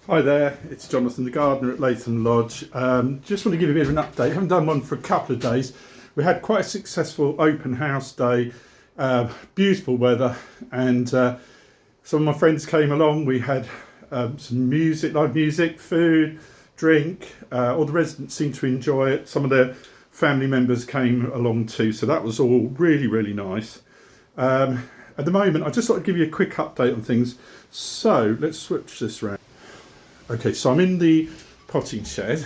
Hi there, it's Jonathan the gardener at Latham Lodge. Just want to give you a bit of an update. I haven't done one for a couple of days. We had quite a successful open house day, beautiful weather, and some of my friends came along. We had some music, live music, food, drink. All the residents seemed to enjoy it. Some of their family members came along too, so that was all really nice. At the moment, I just thought I'd give you a quick update on things. So let's switch this around. Okay, so I'm in the potting shed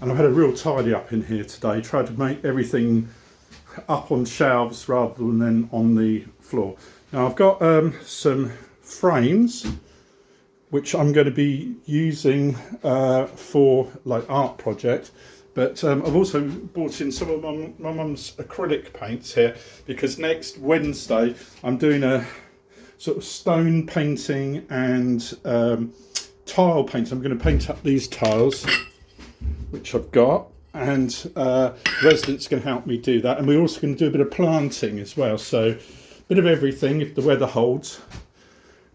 and I've had a real tidy up in here today, tried to make everything up on shelves rather than on the floor. Now I've got some frames which I'm going to be using for like art project, but I've also brought in some of my mum's acrylic paints here because next Wednesday I'm doing a sort of stone painting and tile paint. I'm going to paint up these tiles which I've got, and residents can help me do that, and we're also going to do a bit of planting as well, so a bit of everything if the weather holds.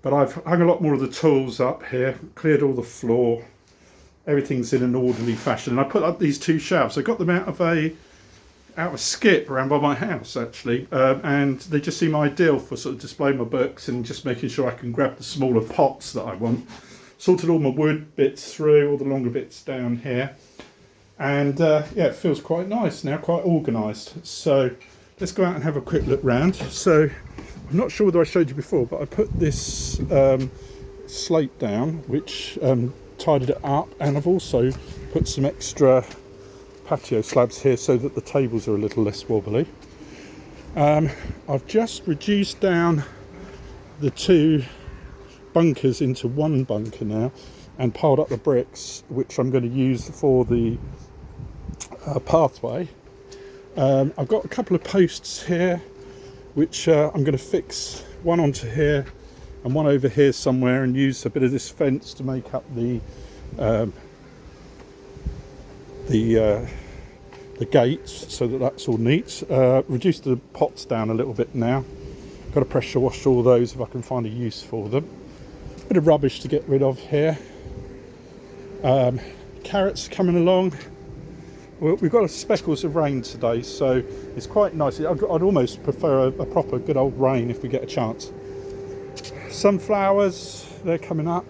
But I've hung a lot more of the tools up here, cleared all the floor, everything's in an orderly fashion, and I put up these two shelves. I got them out of a skip around by my house actually, and they just seem ideal for sort of displaying my books and just making sure I can grab the smaller pots that I want. Sorted all my wood bits through, all the longer bits down here, and yeah, it feels quite nice now, quite organised. So let's go out and have a quick look round. So I'm not sure whether I showed you before, but I put this slate down which tidied it up, and I've also put some extra patio slabs here so that the tables are a little less wobbly. I've just reduced down the two bunkers into one bunker now and piled up the bricks which I'm going to use for the pathway. I've got a couple of posts here which I'm going to fix, one onto here and one over here somewhere, and use a bit of this fence to make up the gates so that that's all neat. Reduced the pots down a little bit now. Got to pressure wash all those if I can find a use for them. Bit of rubbish to get rid of here. Carrots coming along. Well, we've got speckles of rain today, so it's quite nice. I'd almost prefer a proper good old rain if we get a chance. Sunflowers, they're coming up.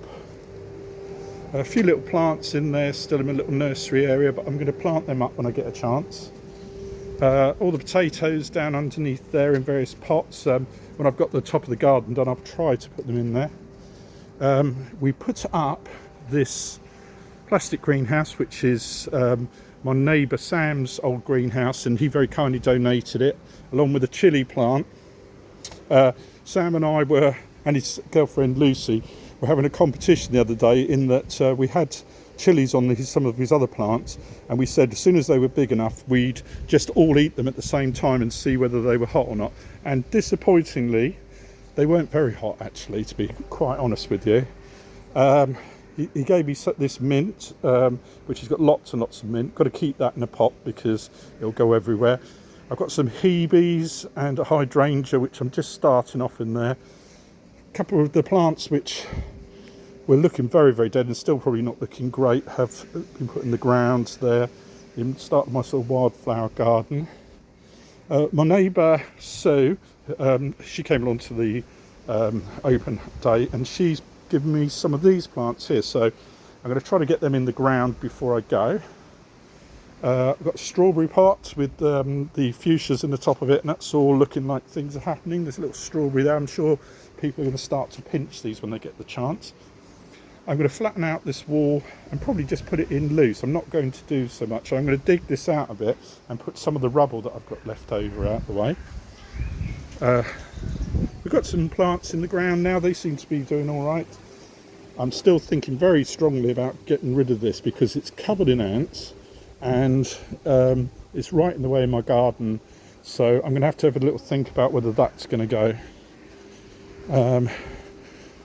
A few little plants in there still in my little nursery area, but I'm going to plant them up when I get a chance. All the potatoes down underneath there in various pots. When I've got the top of the garden done, I'll try to put them in there. We put up this plastic greenhouse which is my neighbour Sam's old greenhouse, and he very kindly donated it along with a chilli plant. Sam and I and his girlfriend Lucy were having a competition the other day in that we had chilies on some of his other plants, and we said as soon as they were big enough we'd just all eat them at the same time and see whether they were hot or not. And disappointingly they weren't very hot actually, to be quite honest with you. He gave me this mint, which has got lots and lots of mint. Got to keep that in a pot because it'll go everywhere. I've got some hebes and a hydrangea which I'm just starting off in there. A couple of the plants which were looking very dead and still probably not looking great have been put in the ground there. In start of my sort of wildflower garden. My neighbour Sue, she came along to the open day, and she's given me some of these plants here, so I'm going to try to get them in the ground before I go. I've got a strawberry pot with the fuchsias in the top of it, and that's all looking like things are happening. There's a little strawberry there. I'm sure people are going to start to pinch these when they get the chance. I'm going to flatten out this wall and probably just put it in loose. I'm not going to do so much. I'm going to dig this out a bit and put some of the rubble that I've got left over out the way. We've got some plants in the ground now. They seem to be doing all right. I'm still thinking very strongly about getting rid of this because it's covered in ants and it's right in the way of my garden. So I'm going to have a little think about whether that's going to go.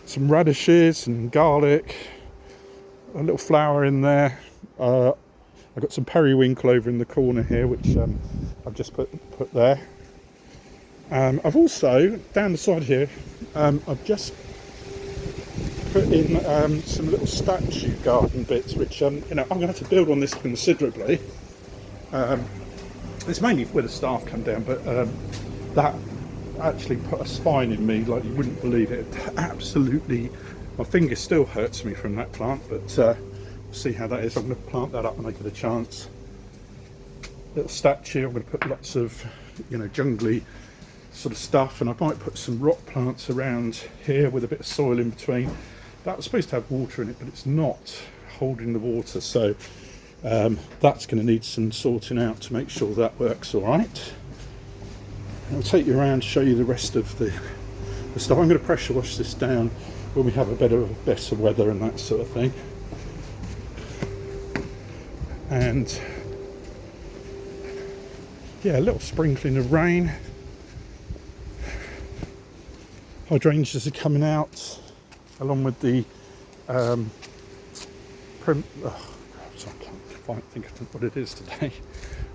Some radishes and garlic, a little flower in there. I've got some periwinkle over in the corner here, which I've just put there. I've also, down the side here, I've just put in some little statue garden bits, which I'm going to have to build on this considerably. It's mainly where the staff come down, but that actually put a spine in me like you wouldn't believe it. Absolutely, my finger still hurts me from that plant, but we'll see how that is. I'm going to plant that up when I get a chance. Little statue. I'm going to put lots of, jungly sort of stuff, and I might put some rock plants around here with a bit of soil in between. That was supposed to have water in it, but it's not holding the water, so that's going to need some sorting out to make sure that works all right. I'll take you around, show you the rest of the stuff. I'm going to pressure wash this down when we have a better weather and that sort of thing. And yeah, a little sprinkling of rain. Hydrangeas are coming out along with the sorry, I can't quite think of what it is today.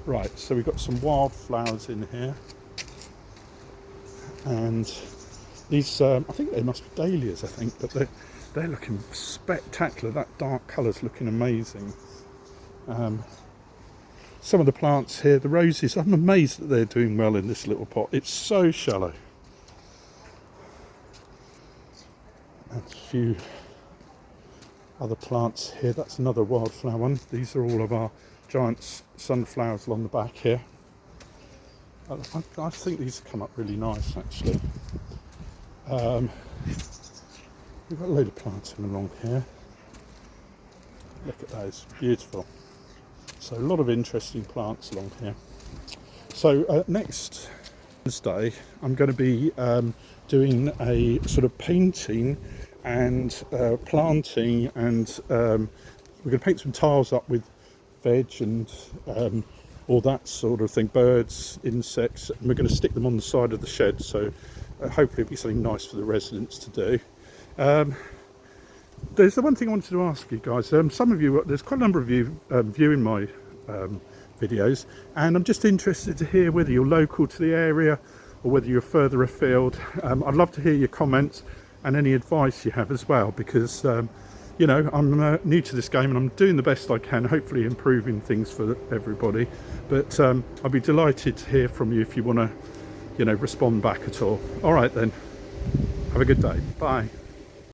Right, so we've got some wildflowers in here, and these I think they must be dahlias, I think, but they're looking spectacular. That dark colour's looking amazing. Some of the plants here, the roses, I'm amazed that they're doing well in this little pot. It's so shallow. And a few other plants here. That's another wildflower one. These are all of our giant sunflowers along the back here. I think these come up really nice, actually. We've got a load of planting along here. Look at those, beautiful. So a lot of interesting plants along here. So next Wednesday I'm going to be doing a sort of painting and planting, and we're going to paint some tiles up with veg and all that sort of thing, birds, insects, and we're going to stick them on the side of the shed, so hopefully it'll be something nice for the residents to do. There's the one thing I wanted to ask you guys. Some of you, there's quite a number of you viewing my videos, and I'm just interested to hear whether you're local to the area or whether you're further afield. I'd love to hear your comments and any advice you have as well, because I'm new to this game and I'm doing the best I can, hopefully improving things for everybody. But I'd be delighted to hear from you if you want to, respond back at all. All right then, have a good day. Bye.